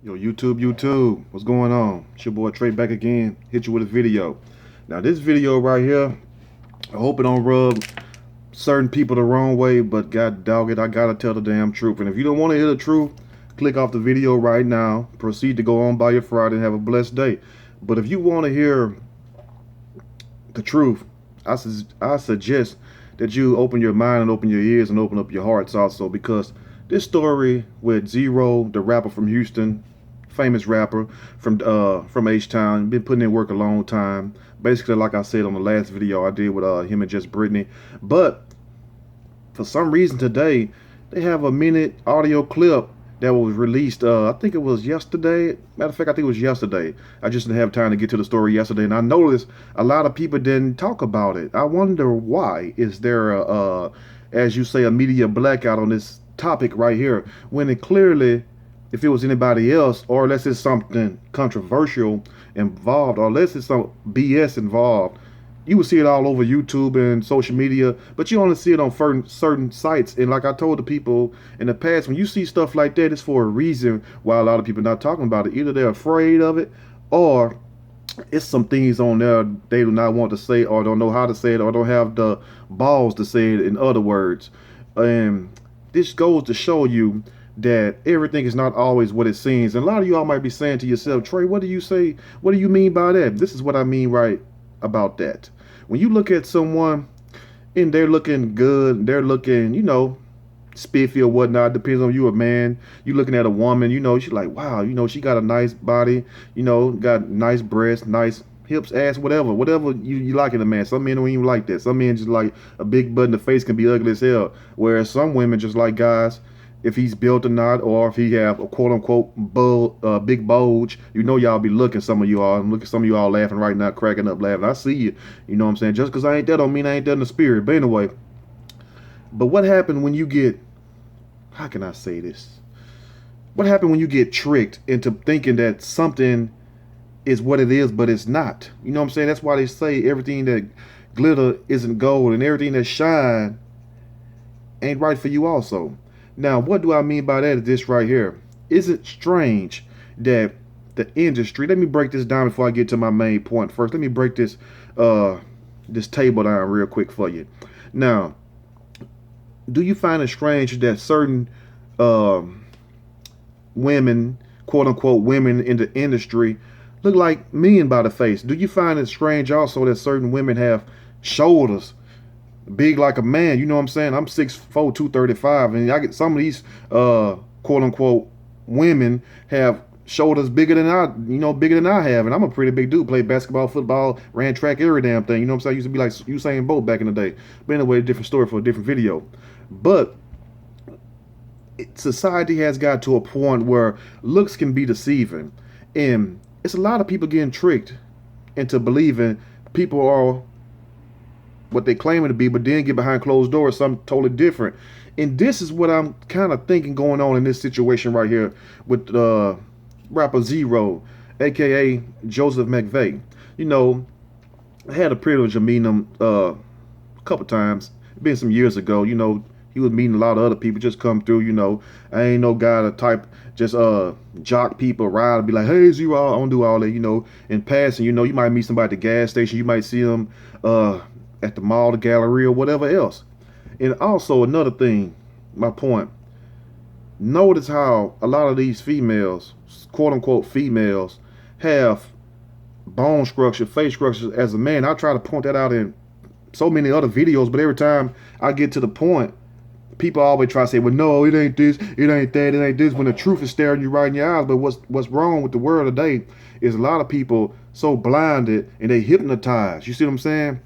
Yo, YouTube, what's going on? It's your boy Trey back again. Hit you with a video. Now, this video right here, I hope it don't rub certain people the wrong way, but god dog it, I gotta tell the damn truth. And if you don't want to hear the truth, click off the video right now. Proceed to go on by your Friday and have a blessed day. But if you want to hear the truth, I suggest that you open your mind and open your ears and open up your hearts also, because this story with Zero, the rapper from Houston, famous rapper from H-Town, been putting in work a long time. Basically, like I said on the last video I did with him and just Brittany. But for some reason today, they have a minute audio clip that was released. I think it was yesterday. Matter of fact, I think it was yesterday. I just didn't have time to get to the story yesterday, and I noticed a lot of people didn't talk about it. I wonder why. Is there as you say, a media blackout on this topic right here, when it clearly, if it was anybody else, or unless it's something controversial involved, or unless it's some BS involved, you would see it all over YouTube and social media, but you only see it on certain sites. And like I told the people in the past, when you see stuff like that, it's for a reason why a lot of people are not talking about it. Either they're afraid of it, or it's some things on there they do not want to say, or don't know how to say it, or don't have the balls to say it, in other words. And this goes to show you that everything is not always what it seems. And a lot of y'all might be saying to yourself, Trey, what do you say? What do you mean by that? This is what I mean right about that. When you look at someone and they're looking good, they're looking, spiffy or whatnot, depends on you, a man. You looking at a woman, she's like, wow, she got a nice body, got nice breasts, nice hips, ass, whatever you like in a man. Some men don't even like that. Some men just like a big butt in the face can be ugly as hell. Whereas some women just like guys, if he's built or not, or if he have a quote unquote big bulge, y'all be looking. Some of you all, I'm looking, some of you all laughing right now, cracking up laughing. I see you. You know what I'm saying? Just because I ain't that don't mean I ain't that in the spirit. But anyway, but what happened when you get, how can I say this? What happened when you get tricked into thinking that something is what it is, but it's not? You know what I'm saying? That's why they say everything that glitter isn't gold, and everything that shine ain't right for you also. Now, what do I mean by that is this right here. Is it strange that the industry, let me break this down before I get to my main point first. Let me break this table down real quick for you. Now, do you find it strange that certain women, quote unquote women in the industry, look like men by the face? Do you find it strange also that certain women have shoulders big like a man? You know what I'm saying? I'm 6'4", 235, and I get some of these quote unquote women have shoulders bigger than bigger than I have, and I'm a pretty big dude. Played basketball, football, ran track, every damn thing. You know what I'm saying? I used to be like Usain Bolt back in the day. But anyway, different story for a different video. But society has got to a point where looks can be deceiving, and it's a lot of people getting tricked into believing people are what they claiming to be, but then get behind closed doors something totally different. And this is what I'm kind of thinking going on in this situation right here with rapper Zero, aka Joseph McVeigh. I had the privilege of meeting him a couple times. It's been some years ago. He was meeting a lot of other people just come through. I ain't no guy to type just jock people around and be like, hey Zero, I don't do all that. In passing, you might meet somebody at the gas station, you might see them at the mall, the gallery, or whatever else. And also another thing, my point, notice how a lot of these females, quote unquote females, have bone structure, face structures as a man. I try to point that out in so many other videos, but every time I get to the point, people always try to say, well, no, it ain't this, it ain't that, it ain't this, when the truth is staring you right in your eyes. But what's wrong with the world today is a lot of people so blinded and they hypnotized. You see what I'm saying?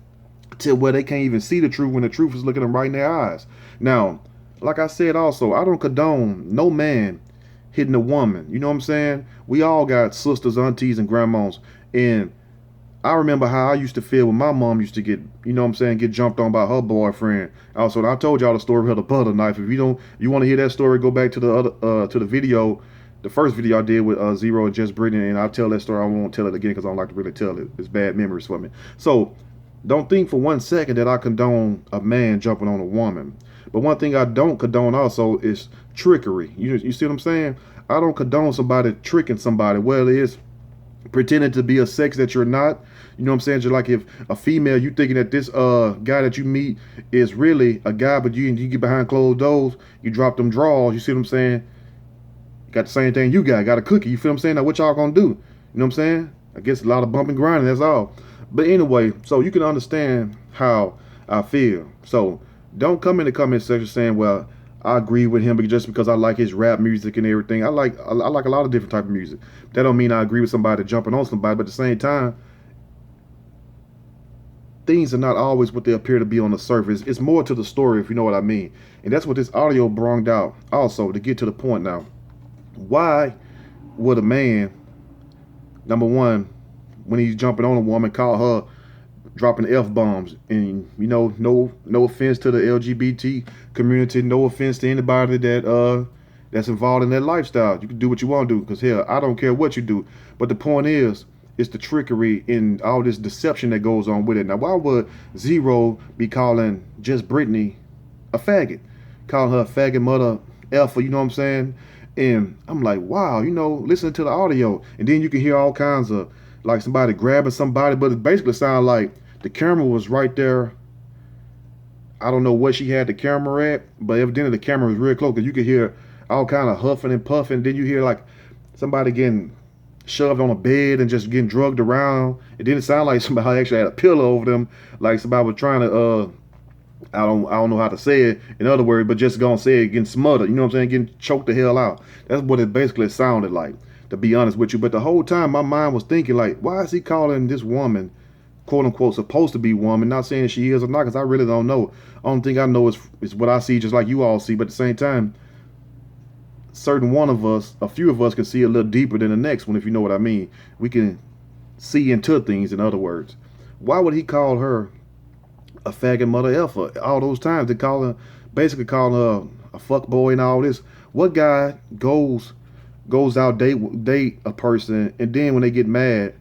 To where they can't even see the truth when the truth is looking them right in their eyes. Now, like I said also, I don't condone no man hitting a woman. You know what I'm saying? We all got sisters, aunties, and grandmas. And I remember how I used to feel when my mom used to get, get jumped on by her boyfriend. Also, I told y'all the story of the butter knife. If you want to hear that story, go back to the other to the video, the first video I did with Zero and Just Brittany, and I'll tell that story. I won't tell it again because I don't like to really tell it. It's bad memories for me. So don't think for 1 second that I condone a man jumping on a woman. But one thing I don't condone also is trickery. You see what I'm saying? I don't condone somebody tricking somebody, whether it's pretending to be a sex that you're not. You know what I'm saying? Just like if a female, you thinking that this guy that you meet is really a guy, but you get behind closed doors, you drop them drawers. You see what I'm saying? You got the same thing you got a cookie. You feel what I'm saying? Now what y'all gonna do? You know what I'm saying? I guess a lot of bumping grinding. That's all. But anyway, so you can understand how I feel. So don't come in the comment section saying, well, I agree with him just because I like his rap music and everything. I like a lot of different type of music. That don't mean I agree with somebody jumping on somebody, but at the same time, things are not always what they appear to be on the surface. It's more to the story, if you know what I mean. And that's what this audio brought out. Also, to get to the point now, why would a man, number one, when he's jumping on a woman, call her dropping F-bombs? And you know, no offense to the LGBT community, no offense to anybody that's involved in that lifestyle. You can do what you want to do, because hell, I don't care what you do. But the point is, it's the trickery and all this deception that goes on with it. Now, why would Zero be calling just Brittany a faggot? Calling her a faggot mother effer, you know what I'm saying? And I'm like, wow, listen to the audio. And then you can hear all kinds of, like, somebody grabbing somebody, but it basically sounds like the camera was right there. I don't know what she had the camera at, but evidently the camera was real close, because you could hear all kind of huffing and puffing. Then you hear like somebody getting shoved on a bed and just getting drugged around. It didn't sound like somebody actually had a pillow over them, like somebody was trying to I don't know how to say it in other words, but just gonna say it, getting smothered, you know what I'm saying, getting choked the hell out. That's what it basically sounded like, to be honest with you. But the whole time my mind was thinking, like, why is he calling this woman, quote unquote, supposed to be woman? Not saying she is or not, because I really don't know. Only thing I know is what I see, just like you all see. But at the same time, a few of us can see a little deeper than the next one, if you know what I mean. We can see into things, in other words. Why would he call her a faggot mother effer all those times? They basically calling her a fuck boy and all this. What guy goes out date a person, and then when they get mad,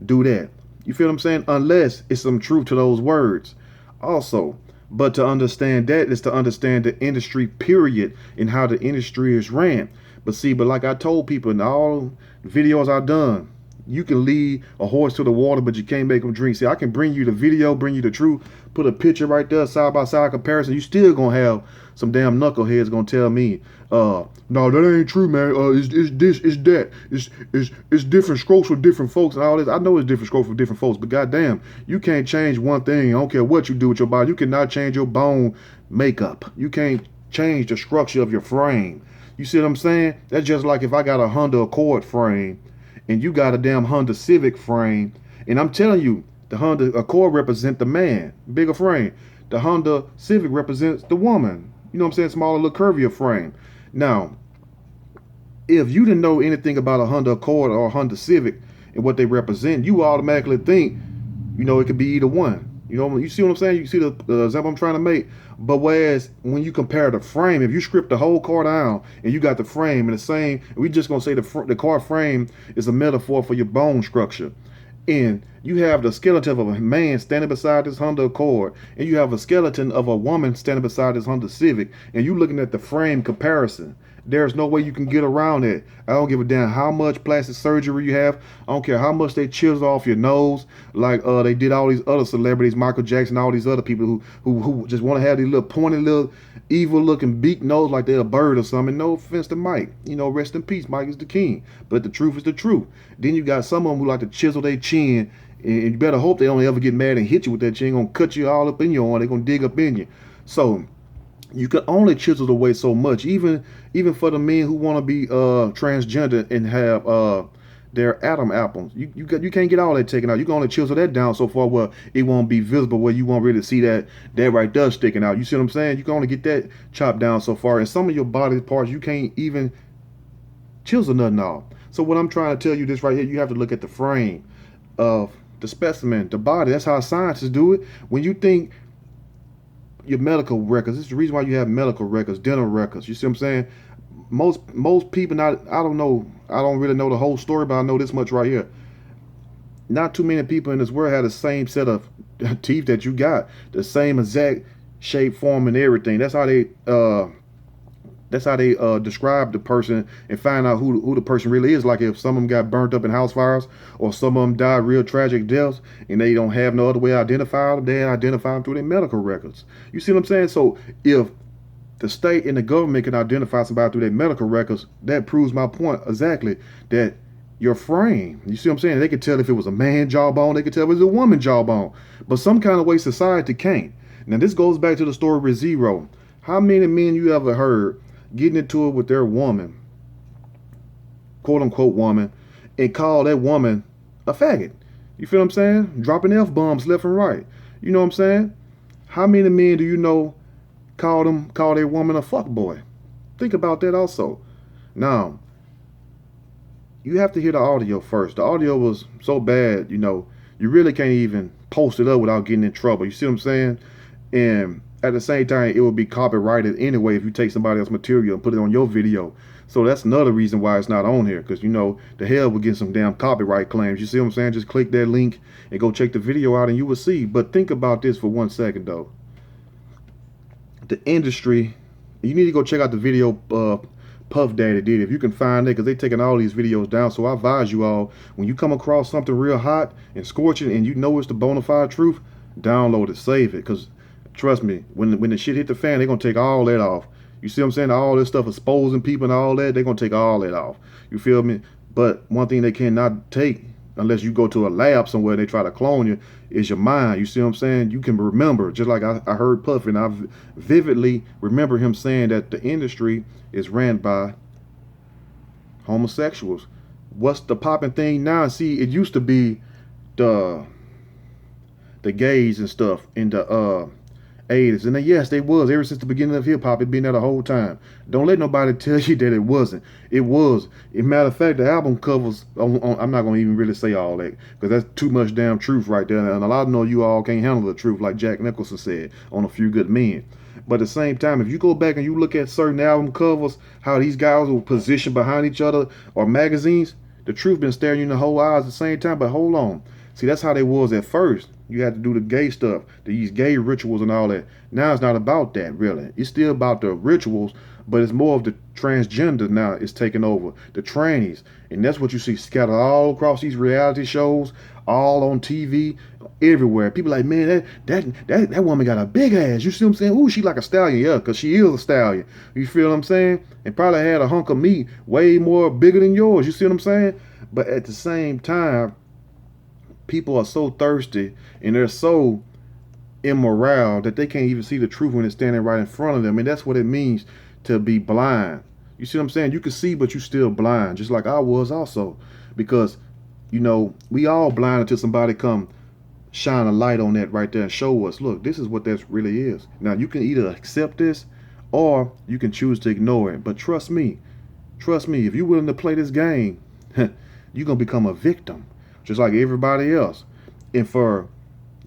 do that? You feel what I'm saying? Unless it's some truth to those words. Also, but to understand that is to understand the industry, period, and how the industry is ran. But like I told people in all videos I've done, you can lead a horse to the water, but you can't make him drink. See, I can bring you the video, bring you the truth, put a picture right there, side by side comparison. You still gonna have some damn knuckleheads gonna tell me, no, that ain't true, man. It's this, it's that. It's different strokes for different folks and all this. I know it's different strokes for different folks, but goddamn, you can't change one thing. I don't care what you do with your body. You cannot change your bone makeup. You can't change the structure of your frame. You see what I'm saying? That's just like if I got a Honda Accord frame and you got a damn Honda Civic frame, and I'm telling you, the Honda Accord represents the man, bigger frame. The Honda Civic represents the woman. You know what I'm saying? Smaller, little curvier frame. Now, if you didn't know anything about a Honda Accord or a Honda Civic and what they represent, you automatically think, it could be either one. You see what I'm saying? You see the example I'm trying to make? But whereas when you compare the frame, if you strip the whole car down and you got the frame and the same, we just gonna say the car frame is a metaphor for your bone structure. And you have the skeleton of a man standing beside this Honda Accord, and you have a skeleton of a woman standing beside this Honda Civic, and you looking at the frame comparison. There's no way you can get around it. I don't give a damn how much plastic surgery you have. I don't care how much they chisel off your nose, like they did all these other celebrities, Michael Jackson, all these other people who just want to have these little pointy, little evil looking beak nose like they're a bird or something. No offense to Mike. Rest in peace. Mike is the king. But the truth is the truth. Then you got some of them who like to chisel their chin, and you better hope they don't ever get mad and hit you with that chin. Gonna cut you all up in your arm. They're gonna dig up in you. So you can only chisel away so much, even for the men who want to be transgender and have their Adam apples. You can't get all that taken out. You can only chisel that down so far where it won't be visible, where you won't really see that right there sticking out. You see what I'm saying? You can only get that chopped down so far. And some of your body parts you can't even chisel nothing off. So what I'm trying to tell you this right here, you have to look at the frame of the specimen, the body. That's how scientists do it. When you think your medical records, this is the reason why you have medical records, dental records. You see what I'm saying? Most people, I don't really know the whole story, but I know this much right here. Not too many people in this world have the same set of teeth that you got, the same exact shape, form, and everything. That's how they That's how they describe the person and find out who the person really is. Like if some of them got burnt up in house fires, or some of them died real tragic deaths, and they don't have no other way to identify them, they identify them through their medical records. You see what I'm saying? So if the state and the government can identify somebody through their medical records, that proves my point exactly, that your frame, you see what I'm saying? They could tell if it was a man jawbone, they could tell if it was a woman jawbone. But some kind of way society can't. Now this goes back to the story with Zero. How many men you ever heard getting into it with their woman, quote unquote woman, and call that woman a faggot? You feel what I'm saying? Dropping F-bombs left and right. You know what I'm saying? How many men do you know call their woman a fuckboy? Think about that also. Now, you have to hear the audio first. The audio was so bad, you really can't even post it up without getting in trouble. You see what I'm saying? And at the same time, it will be copyrighted anyway if you take somebody else's material and put it on your video. So that's another reason why it's not on here, because the hell will get some damn copyright claims. You see what I'm saying? Just click that link and go check the video out and you will see. But think about this for 1 second though. The industry, you need to go check out the video Puff Daddy did, if you can find it, because they're taking all these videos down. So I advise you all, when you come across something real hot and scorching and you know it's the bona fide truth, download it, save it, because trust me, when the shit hit the fan, they're gonna take all that off. You see what I'm saying? All this stuff exposing people and all that, they're gonna take all that off. You feel me? But one thing they cannot take, unless you go to a lab somewhere and they try to clone you, is your mind. You see what I'm saying? You can remember, just like I heard Puff, and I vividly remember him saying that the industry is ran by homosexuals. What's the popping thing now? See, it used to be the gays and stuff in the 80s, and then, yes, they was ever since the beginning of hip-hop. It been there the whole time. Don't let nobody tell you that it wasn't. It was. As a matter of fact, the album covers I'm not gonna even really say all that, because that's too much damn truth right there, and a lot of you all can't handle the truth, like Jack Nicholson said on A Few Good Men. But at the same time, if you go back and you look at certain album covers, how these guys were positioned behind each other, or magazines, the truth been staring you in the whole eyes at the same time. But hold on, see, that's how they was at first. You had to do the gay stuff, these gay rituals and all that. Now it's not about that, really. It's still about the rituals, but it's more of the transgender now is taking over, the trannies. And that's what you see scattered all across these reality shows, all on TV, everywhere. People like, man, that woman got a big ass. You see what I'm saying? Ooh, she like a stallion. Yeah, because she is a stallion. You feel what I'm saying? And probably had a hunk of meat way more bigger than yours. You see what I'm saying? But at the same time, people are so thirsty and they're so immoral that they can't even see the truth when it's standing right in front of them. And that's what it means to be blind. You see what I'm saying? You can see, but you still blind, just like I was also. Because, we all blind until somebody come shine a light on that right there and show us, look, this is what that really is. Now, you can either accept this or you can choose to ignore it. But trust me, if you're willing to play this game, you're going to become a victim, just like everybody else. And for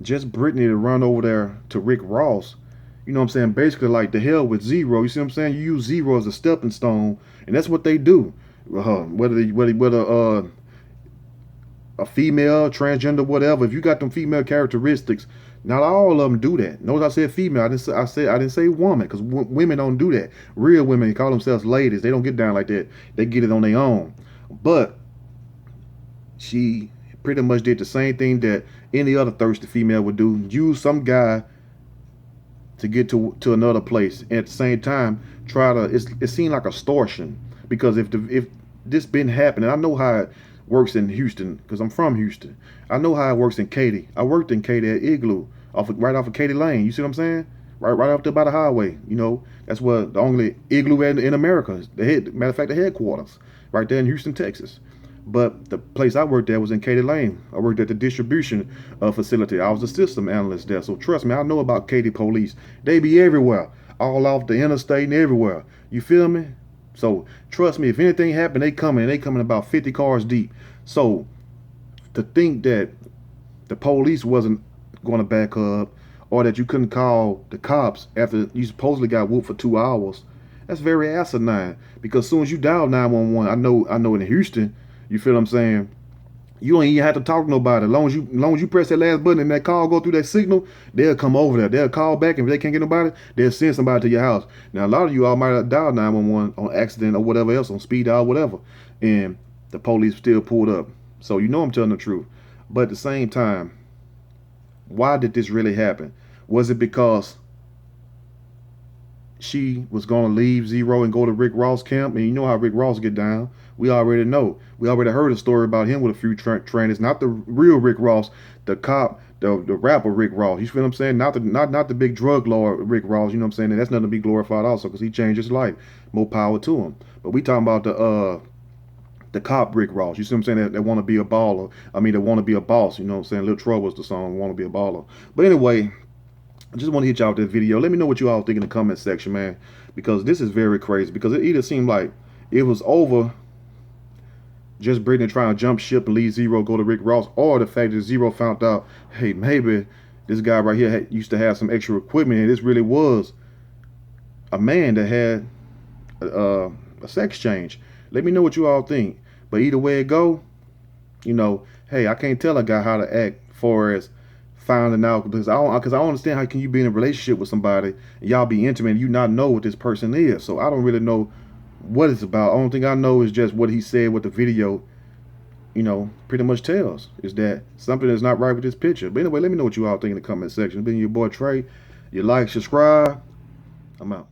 just Brittany to run over there to Rick Ross, you know what I'm saying, basically like the hell with Zero. You see what I'm saying? You use Zero as a stepping stone, and that's what they do. Whether a female, transgender, whatever, if you got them female characteristics, not all of them do that. Notice I said female. I didn't say woman, because women don't do that. Real women call themselves ladies. They don't get down like that. They get it on their own. But she pretty much did the same thing that any other thirsty female would do. Use some guy to get to another place. And at the same time, it seemed like extortion. Because if this been happening, I know how it works in Houston, because I'm from Houston. I know how it works in Katy. I worked in Katy at Igloo, right off of Katy Lane. You see what I'm saying? Right off there by the highway. That's where the only Igloo in America. Matter of fact, the headquarters, right there in Houston, Texas. But the place I worked at was in Katy Lane. I worked at the distribution facility. I was a system analyst there. So trust me, I know about Katy police. They be everywhere, all off the interstate and everywhere. You feel me? So trust me, if anything happened, they coming about 50 cars deep. So to think that the police wasn't going to back up, or that you couldn't call the cops after you supposedly got whooped for 2 hours, that's very asinine. Because as soon as you dial 911, I know in Houston, you feel what I'm saying, You don't even have to talk to nobody. As long as you press that last button and that call go through that signal, they'll come over there. They'll call back, and if they can't get nobody, they'll send somebody to your house. Now a lot of you all might have dialed 911 on accident or whatever else, on speed dial, whatever, and the police still pulled up. So you know I'm telling the truth. But at the same time, why did this really happen? Was it because she was going to leave Zero and go to Rick Ross camp? And you know how Rick Ross get down. We already know. We already heard a story about him with a few trainers. Not the real Rick Ross, the cop, the rapper Rick Ross. You feel what I'm saying? Not the big drug lord Rick Ross. You know what I'm saying? And that's nothing to be glorified also, because he changed his life. More power to him. But we talking about the cop Rick Ross. You see what I'm saying? That want to be a baller. I mean, they want to be a boss. You know what I'm saying? Little Trouble is the song, Want to Be a Baller. But anyway, I just want to hit y'all with this video. Let me know what you all think in the comment section, man, because this is very crazy. Because it either seemed like it was over just Brittany trying to jump ship and leave Zero, go to Rick Ross, or the fact that Zero found out, hey, maybe this guy right here used to have some extra equipment, and this really was a man that had a sex change. Let me know what you all think. But either way it go, you know, hey, I can't tell a guy how to act for as finding out, because I don't understand how can you be in a relationship with somebody and y'all be intimate and you not know what this person is. So I don't really know what it's about. Only thing I know is just what he said, what the video, you know, pretty much tells, is that something is not right with this picture. But anyway, let me know what you all think in the comment section. It's been your boy Trey. You like, subscribe. I'm out.